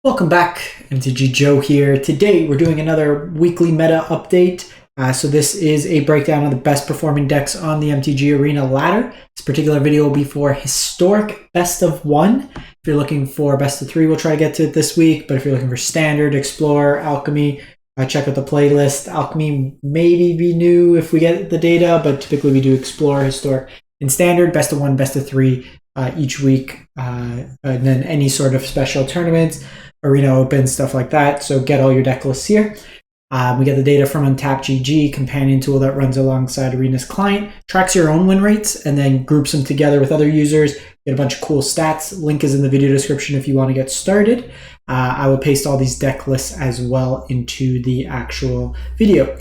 Welcome back, MTG Joe here. Today we're doing another weekly meta update. So this is a breakdown of the best performing decks on the MTG Arena ladder. This particular video will be for Historic Best of 1. If you're looking for Best of 3, we'll try to get to it this week. But if you're looking for Standard, Explorer, Alchemy, check out the playlist. Alchemy maybe be new if we get the data, but typically we do Explorer, Historic, and Standard. Best of 1, Best of 3 each week. And then any sort of special tournaments. Arena Open, stuff like that. So get all your deck lists here. We get the data from UntapedGG, companion tool that runs alongside Arena's client, tracks your own win rates, and then groups them together with other users. Get a bunch of cool stats. Link is in the video description if you want to get started. I will paste all these deck lists as well into the actual video.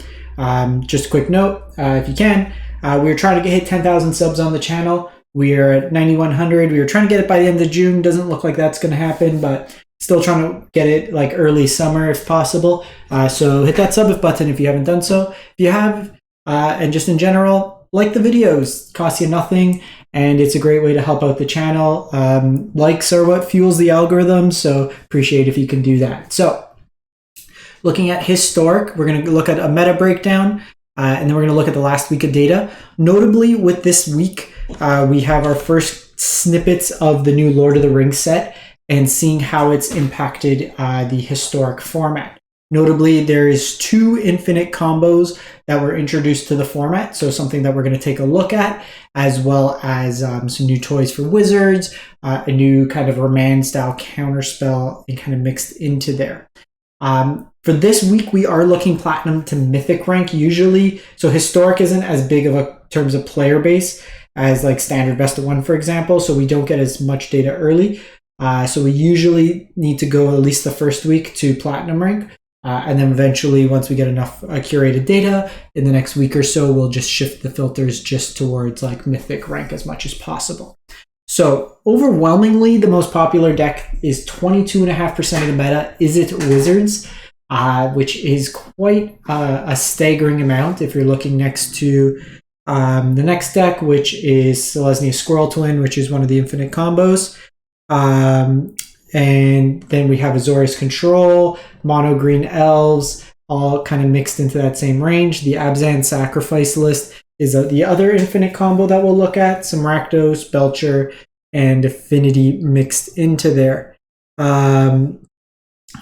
Just a quick note, if you can, we're trying to hit 10,000 subs on the channel. We are at 9,100. We were trying to get it by the end of June. Doesn't look like that's going to happen, but still trying to get it like early summer if possible. So hit that sub button if you haven't done so. If you have, and just in general, like the videos. Costs you nothing, and it's a great way to help out the channel. Likes are what fuels the algorithm, so appreciate if you can do that. So looking at Historic, we're going to look at a meta breakdown, and then we're going to look at the last week of data. Notably with this week, we have our first snippets of the new Lord of the Rings set, and seeing how it's impacted the Historic format. Notably, there is 2 infinite combos that were introduced to the format, so something that we're going to take a look at, as well as some new toys for Wizards, a new kind of Remand-style counterspell, and kind of mixed into there. For this week, we are looking Platinum to Mythic rank usually, so Historic isn't as big of a terms of player base as like Standard Best of 1, for example, so we don't get as much data early. So we usually need to go at least the first week to Platinum rank. And then eventually, once we get enough curated data, in the next week or so, we'll just shift the filters just towards like Mythic rank as much as possible. So overwhelmingly, the most popular deck is 22.5% of the meta, Izzet Wizards, which is quite a staggering amount if you're looking next to the next deck, which is Selesnya Squirrel Twin, which is one of the infinite combos. And then we have Azorius Control, Mono Green Elves, all kind of mixed into that same range. The Abzan Sacrifice list is the other infinite combo that we'll look at. Some Rakdos, Belcher, and Affinity mixed into there.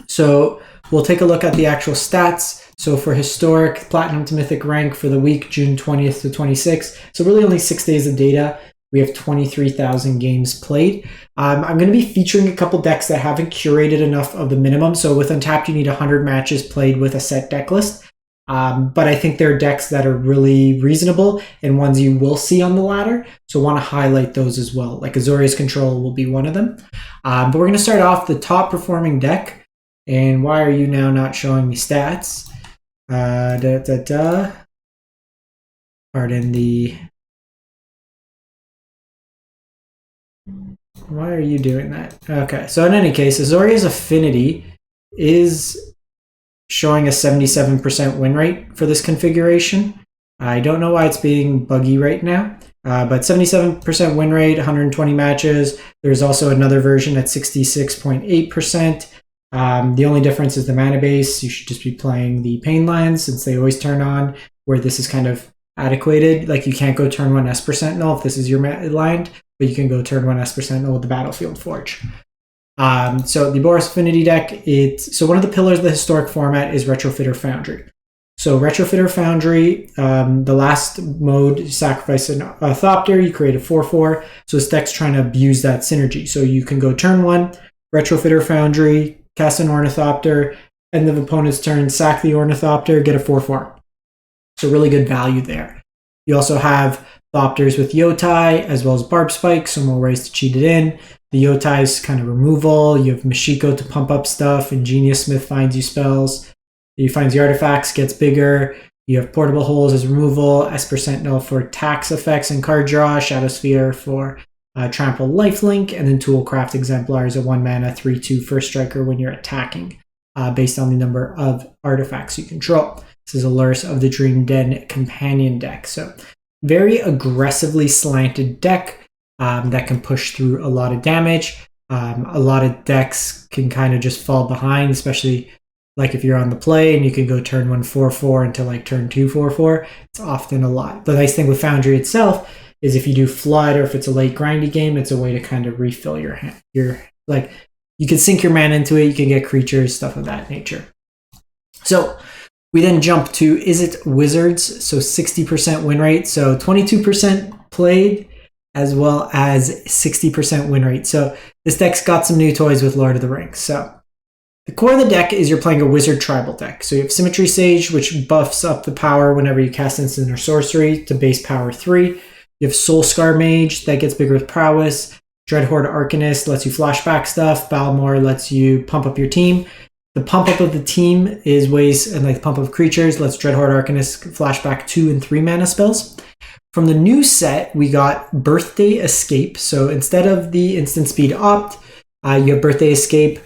So we'll take a look at the actual stats. So for Historic, Platinum to Mythic rank for the week, June 20th to 26th. So really only 6 days of data. We have 23,000 games played. I'm going to be featuring a couple decks that haven't curated enough of the minimum. So with Untapped, you need 100 matches played with a set deck list. But I think there are decks that are really reasonable and ones you will see on the ladder. So I want to highlight those as well. Like Azorius Control will be one of them. But we're going to start off the top performing deck. And why are you now not showing me stats? Pardon the... Why are you doing that? Okay, so in any case, Azorius Affinity is showing a 77% win rate for this configuration. I don't know why it's being buggy right now, but 77% win rate, 120 matches. There's also another version at 66.8%. The only difference is the mana base. You should just be playing the Pain Lands since they always turn on, where this is kind of adequated. Like you can't go turn 1 Esper Sentinel if this is your land, but you can go turn 1 Esper Sentinel with the Battlefield Forge. So the Boros Affinity deck, so one of the pillars of the Historic format is Retrofitter Foundry. So Retrofitter Foundry, the last mode, you sacrifice a Thopter, you create a 4/4. So this deck's trying to abuse that synergy. So you can go turn 1, Retrofitter Foundry, cast an Ornithopter, end of opponent's turn, sack the Ornithopter, get a 4/4. So really good value there. You also have Thopters with Yotai, as well as Barb Spike, so more ways to cheat it in. The Yotai is kind of removal. You have Mashiko to pump up stuff. Ingenious Smith finds you spells. He finds the artifacts, gets bigger. You have Portable Holes as removal. Esper Sentinel for tax effects and card draw. Shadow Sphere for Trample Lifelink. And then Toolcraft Exemplar is a 1-mana 3/2 first striker when you're attacking, based on the number of artifacts you control. This is a Lurrus of the Dream Den companion deck. So very aggressively slanted deck that can push through a lot of damage. A lot of decks can kind of just fall behind, especially like if you're on the play and you can go turn 1 4/4 into like turn 2 4/4. It's often a lot. The nice thing with Foundry itself is if you do flood or if it's a late grindy game, it's a way to kind of refill your hand. Like you can sink your mana into it, you can get creatures, stuff of that nature. So we then jump to Izzet Wizards, so 60% win rate, so 22% played as well as 60% win rate. So this deck's got some new toys with Lord of the Rings. So the core of the deck is you're playing a wizard tribal deck. So you have Symmetry Sage, which buffs up the power whenever you cast instant or sorcery to base power 3. You have Soulscar Mage that gets bigger with prowess. Dreadhorde Arcanist lets you flashback stuff. Balmor lets you pump up your team. The pump up of the team is ways, and like the pump of creatures lets Dreadhorde Arcanist flashback 2 and 3 mana spells. From the new set, we got Birthday Escape. So instead of the instant speed opt, you have Birthday Escape.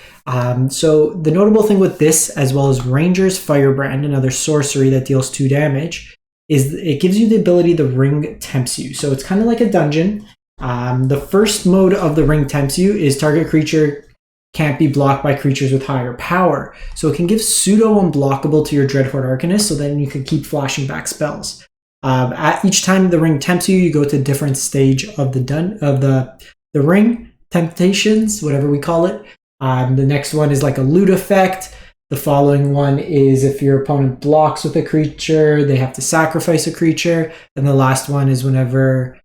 So the notable thing with this, as well as Ranger's Firebrand, another sorcery that deals 2 damage, is it gives you the ability the ring tempts you. So it's kind of like a dungeon. The first mode of the ring tempts you is target creature can't be blocked by creatures with higher power. So it can give pseudo unblockable to your Dreadhorde Arcanist, so then you can keep flashing back spells. At each time the ring tempts you, you go to a different stage of the ring temptations, whatever we call it. The next one is like a loot effect. The following one is if your opponent blocks with a creature, they have to sacrifice a creature. And the last one is whenever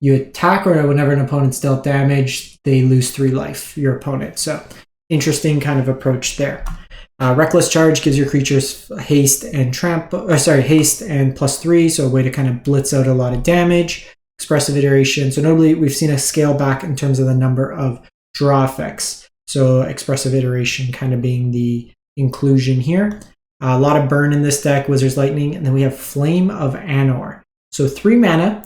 you attack or whenever an opponent's dealt damage, they lose 3 life, your opponent. So interesting kind of approach there. Reckless Charge gives your creatures haste and haste and +3, so a way to kind of blitz out a lot of damage. Expressive Iteration. So notably, we've seen a scale back in terms of the number of draw effects. So Expressive Iteration kind of being the inclusion here. A lot of burn in this deck, Wizard's Lightning, and then we have Flame of Anor. So 3 mana,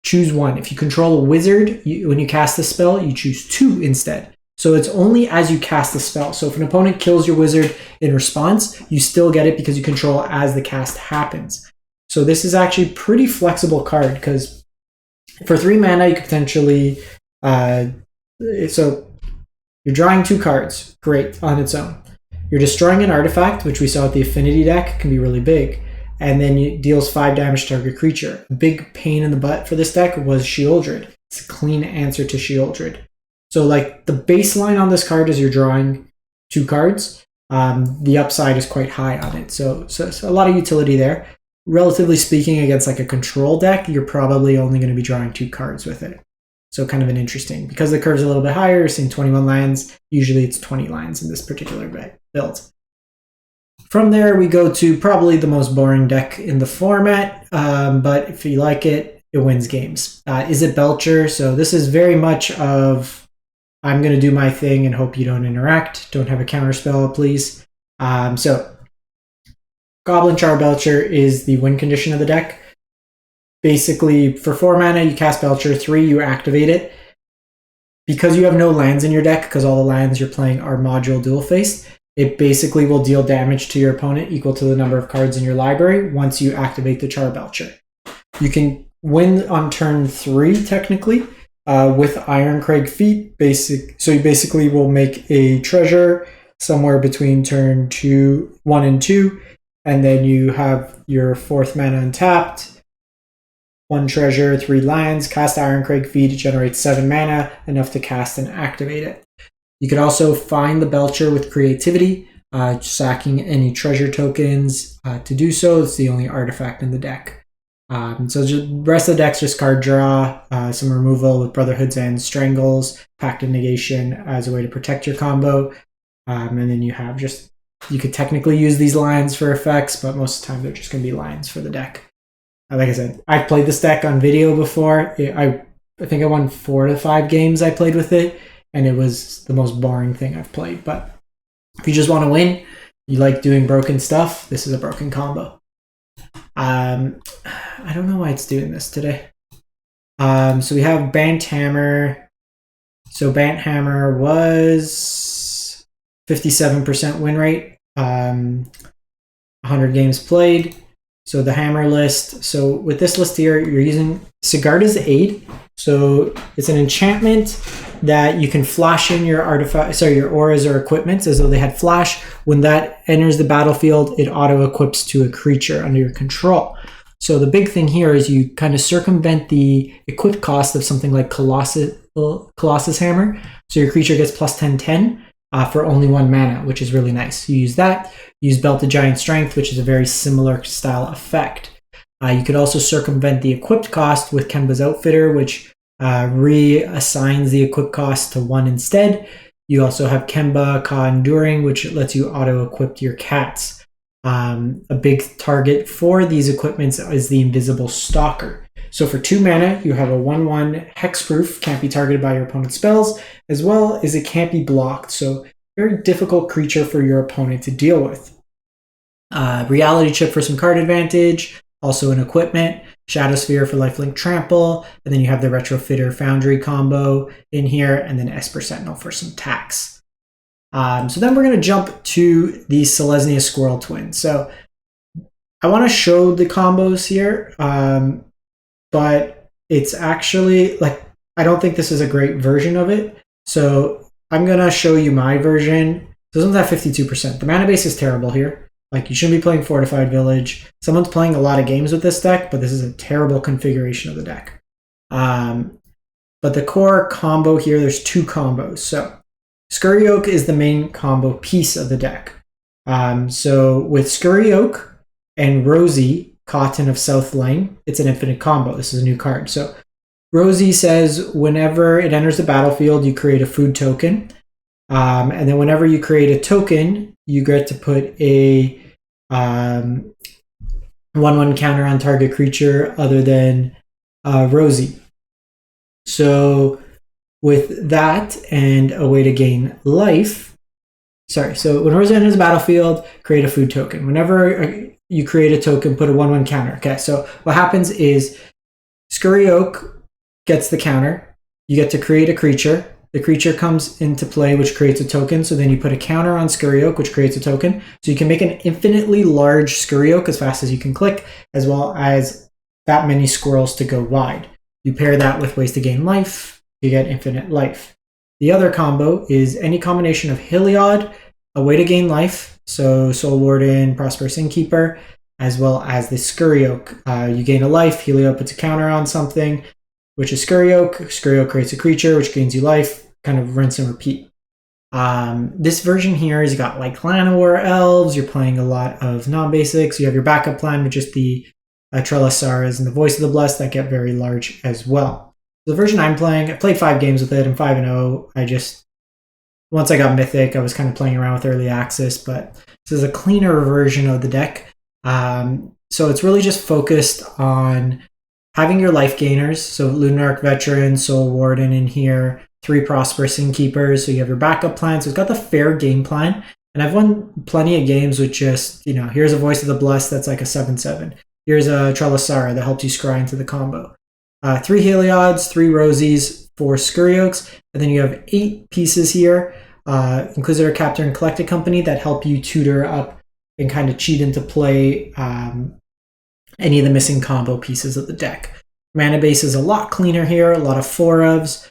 choose 1. If you control a wizard, when you cast the spell, you choose 2 instead. So it's only as you cast the spell. So if an opponent kills your wizard in response, you still get it because you control as the cast happens. So this is actually a pretty flexible card because for 3 mana, you could potentially... so you're drawing 2 cards. Great, on its own. You're destroying an artifact, which we saw with the Affinity deck, can be really big. And then it deals 5 damage to target creature. A big pain in the butt for this deck was Sheoldred. It's a clean answer to Sheoldred. So like the baseline on this card is you're drawing 2 cards. The upside is quite high on it. So a lot of utility there. Relatively speaking, against like a control deck, you're probably only going to be drawing 2 cards with it. So kind of an interesting, because the curve's a little bit higher, you're seeing 21 lands. Usually it's 20 lands in this particular build. From there, we go to probably the most boring deck in the format, but if you like it, it wins games. Izzet Belcher. So this is very much of, I'm going to do my thing and hope you don't interact. Don't have a counter spell, please. So Goblin Charbelcher is the win condition of the deck. Basically, for 4 mana, you cast Belcher, 3, you activate it. Because you have no lands in your deck, because all the lands you're playing are module dual-faced, it basically will deal damage to your opponent equal to the number of cards in your library once you activate the Charbelcher. You can win on turn 3, technically, with Ironcrag Feat. So you basically will make a treasure somewhere between turn 1 and 2, and then you have your 4th mana untapped. 1 treasure, 3 lands, cast Ironcrag Feat, it generates 7 mana, enough to cast and activate it. You could also find the Belcher with Creativity, sacking any treasure tokens to do so. It's the only artifact in the deck. So the rest of the deck's just card draw, some removal with Brotherhood's End, Strangles, Pact of Negation as a way to protect your combo. And then you have you could technically use these lines for effects, but most of the time they're just going to be lines for the deck. Like I said, I've played this deck on video before. I think I won 4 to 5 games I played with it, and it was the most boring thing I've played. But if you just want to win, you like doing broken stuff, this is a broken combo. I don't know why it's doing this today. So we have Bant Hammer. So Bant Hammer was 57% win rate, 100 games played. So the hammer list. So with this list here, you're using Sigarda's Aid. So it's an enchantment that you can flash in your your auras or equipments as though they had flash. When that enters the battlefield, it auto equips to a creature under your control. So the big thing here is you kind of circumvent the equip cost of something like Colossus Hammer. So your creature gets plus 10/10 for only 1 mana, which is really nice. You use that. You use Belt of Giant Strength, which is a very similar style effect. You could also circumvent the equipped cost with Kemba's Outfitter, which reassigns the equip cost to 1 instead. You also have Kemba Ka Enduring, which lets you auto-equip your cats. A big target for these equipments is the Invisible Stalker. So for 2 mana, you have a 1/1 hexproof, can't be targeted by your opponent's spells, as well as it can't be blocked. So very difficult creature for your opponent to deal with. Reality Chip for some card advantage, also an equipment, Shadow Sphere for lifelink trample, and then you have the Retrofitter Foundry combo in here, and then Esper Sentinel for some tax. So then we're going to jump to the Selesnya Squirrel Twin. So I want to show the combos here, but it's actually, like, I don't think this is a great version of it. So I'm going to show you my version. This one's at 52%. The mana base is terrible here. Like, you shouldn't be playing Fortified Village. Someone's playing a lot of games with this deck, but this is a terrible configuration of the deck. But the core combo here, there's 2 combos. So Scurry Oak is the main combo piece of the deck. So with Scurry Oak and Rosie, Cotton of South Lane, it's an infinite combo. This is a new card. So Rosie says whenever it enters the battlefield, you create a food token. And then whenever you create a token, you get to put a 1/1 counter on target creature other than Rosie. So with that and a way to gain life, so when Rosie enters the battlefield, create a food token. Whenever you create a token, put a 1/1 counter. Okay, so what happens is Scurry Oak gets the counter. You get to create a creature. The creature comes into play, which creates a token. So then you put a counter on Scurry Oak, which creates a token. So you can make an infinitely large Scurry Oak as fast as you can click, as well as that many squirrels to go wide. You pair that with ways to gain life, you get infinite life. The other combo is any combination of Heliod, a way to gain life, so Soul Warden, Prosperous Innkeeper, as well as the Scurry Oak. You gain a life, Heliod puts a counter on something, which is Scurry Oak. Scurry Oak creates a creature, which gains you life, kind of rinse and repeat. This version here is you got like Llanowar Elves, you're playing a lot of non-basics, you have your backup plan, which is the Trellisaras and the Voice of the Blessed that get very large as well. The version I'm playing, I played 5 games with it, I'm 5-0. Once I got Mythic, I was kind of playing around with Early Access, but this is a cleaner version of the deck. So it's really just focused on having your life gainers, so Lunarch Veteran, Soul Warden in here, 3 Prosperous Innkeepers, so you have your backup plan. So it's got the fair game plan, and I've won plenty of games with just, here's a Voice of the Blessed that's like a 7/7. Here's a Trellisara that helps you scry into the combo. 3 Heliods, 3 Rosies, 4 Scurry Oaks, and then you have 8 pieces here, Inquisitor, Captor, and Collected Company that help you tutor up and kind of cheat into play any of the missing combo pieces of the deck. Mana base is a lot cleaner here, a lot of 4-ofs.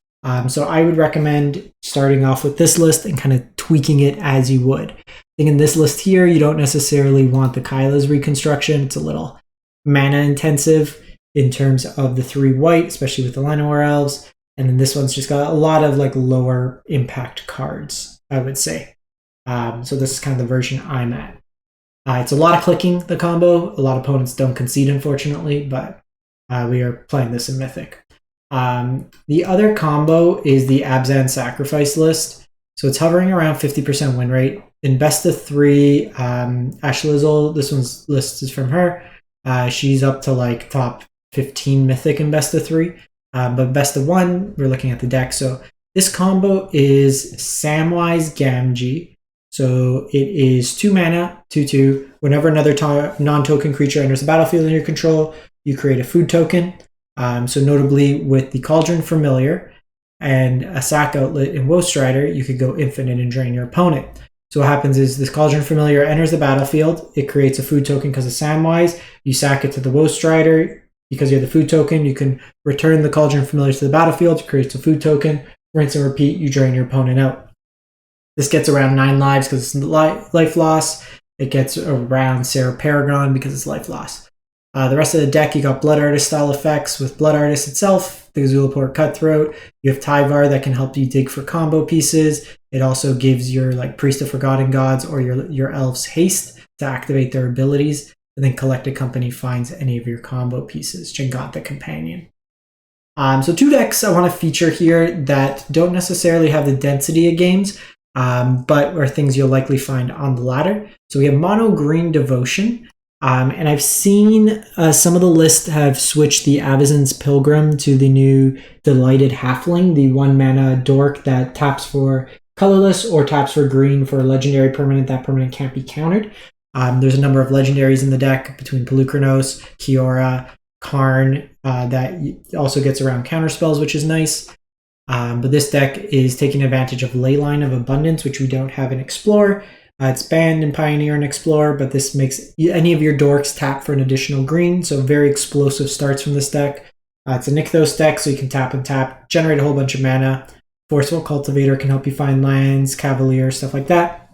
So I would recommend starting off with this list and kind of tweaking it as you would. I think in this list here, you don't necessarily want the Kyla's reconstruction. It's a little mana intensive in terms of the 3 white, especially with the Llanowar Elves. And then this one's just got a lot of like lower impact cards, I would say. So this is kind of the version I'm at. It's a lot of clicking, the combo. A lot of opponents don't concede, unfortunately, but we are playing this in Mythic. The other combo is the Abzan Sacrifice list. So it's hovering around 50% win rate. In best of 3, Ash Lizzle, this one's list is from her. She's up to like top 15 Mythic in best of 3. But best of 1, we're looking at the deck. So this combo is Samwise Gamgee. So it is 2 mana, 2/2. Whenever another non-token creature enters the battlefield in your control, you create a food token. So notably with the Cauldron Familiar and a sack outlet in Woe Strider, you could go infinite and drain your opponent. So what happens is this Cauldron Familiar enters the battlefield. It creates a food token because of Samwise. You sack it to the Woe Strider. Because you have the food token, you can return the Cauldron Familiar to the battlefield. It creates a food token. Rinse and repeat. You drain your opponent out. This gets around 9 lives because it's life loss. It gets around Sarah Paragon because it's life loss. The rest of the deck, you got Blood Artist style effects with Blood Artist itself, the Zulaport Cutthroat. You have Tyvar that can help you dig for combo pieces. It also gives your Priest of Forgotten Gods or your elves haste to activate their abilities. And then Collected Company finds any of your combo pieces. Jangant the Companion. So 2 decks I want to feature here that don't necessarily have the density of games, but are things you'll likely find on the ladder. So we have Mono Green Devotion. And I've seen some of the lists have switched the Abzan's Pilgrim to the new Delighted Halfling, the 1 mana dork that taps for colorless or taps for green for a legendary permanent. That permanent can't be countered. There's a number of legendaries in the deck between Pelucranos, Kiora, Karn, that also gets around counter spells, which is nice. But this deck is taking advantage of Leyline of Abundance, which we don't have in Explore. It's banned in Pioneer and Explorer, but this makes any of your dorks tap for an additional green, so very explosive starts from this deck. It's a Nykthos deck, so you can tap and tap, generate a whole bunch of mana. Forceful Cultivator can help you find lands, Cavalier, stuff like that.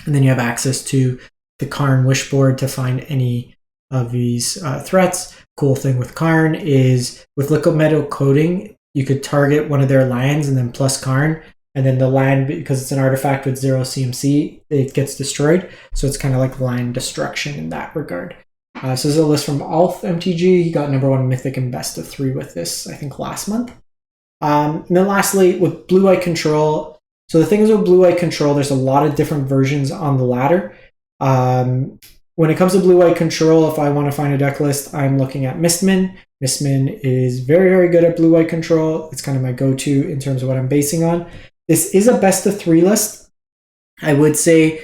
And then you have access to the Karn Wishboard to find any of these threats. Cool thing with Karn is with Liquid Metal Coating, you could target one of their lands and then plus Karn. And then the land, because it's an artifact with 0 CMC, it gets destroyed. So it's kind of like land destruction in that regard. So this is a list from Alf MTG. He got #1 Mythic and best of 3 with this, I think, last month. And then lastly, with Blue-White Control. So the thing is with Blue-White Control, there's a lot of different versions on the ladder. When it comes to Blue-White Control, if I want to find a deck list, I'm looking at Mistman. Mistman is very, very good at Blue-White Control. It's kind of my go-to in terms of what I'm basing on. This is a best of 3 list. I would say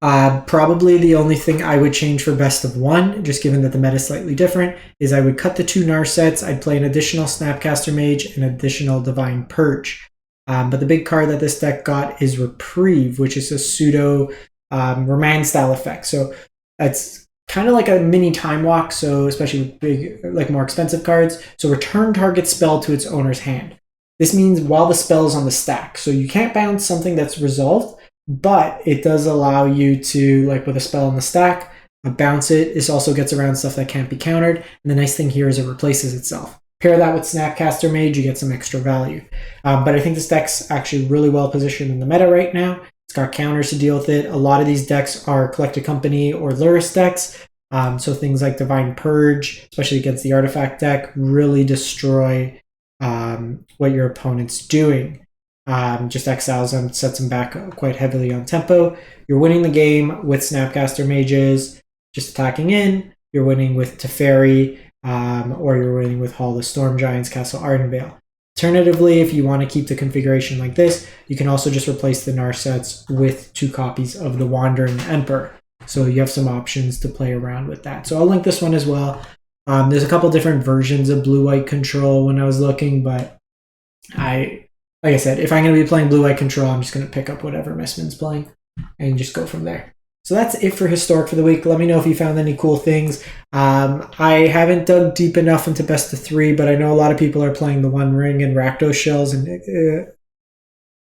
probably the only thing I would change for best of 1, just given that the meta is slightly different, is I would cut the 2 Narsets. I'd play an additional Snapcaster Mage and additional Divine Purge. But the big card that this deck got is Reprieve, which is a pseudo Remand style effect. So it's kind of like a mini Time Walk, so especially with big, more expensive cards. So return target spell to its owner's hand. This means while the spell is on the stack. So you can't bounce something that's resolved, but it does allow you to, with a spell on the stack, bounce it. This also gets around stuff that can't be countered. And the nice thing here is it replaces itself. Pair that with Snapcaster Mage, you get some extra value. But I think this deck's actually really well positioned in the meta right now. It's got counters to deal with it. A lot of these decks are Collected Company or Luris decks. So things like Divine Purge, especially against the Artifact deck, really destroy what your opponent's doing. Just exiles them, sets them back quite heavily on tempo. You're winning the game with Snapcaster Mages, just attacking in. You're winning with Teferi, or you're winning with Hall of Storm Giants, Castle Ardenvale. Alternatively, if you want to keep the configuration like this, you can also just replace the Narsets with 2 copies of the Wandering Emperor. So you have some options to play around with that. So I'll link this one as well. There's a couple different versions of Blue-White Control when I was looking, but like I said, if I'm going to be playing Blue-White Control, I'm just going to pick up whatever Mistman's playing and just go from there. So that's it for Historic for the week. Let me know if you found any cool things. I haven't dug deep enough into best of 3, but I know a lot of people are playing the One Ring and Rakdos shells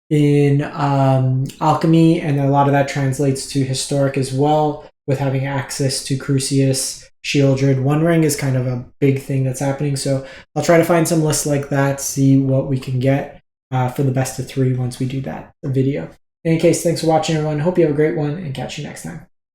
in Alchemy, and a lot of that translates to Historic as well, with having access to Crucius, Shieldred. One Ring is kind of a big thing that's happening, so I'll try to find some lists like that, see what we can get for the best of 3 once we do that video. In any case, thanks for watching, everyone. Hope you have a great one, and catch you next time.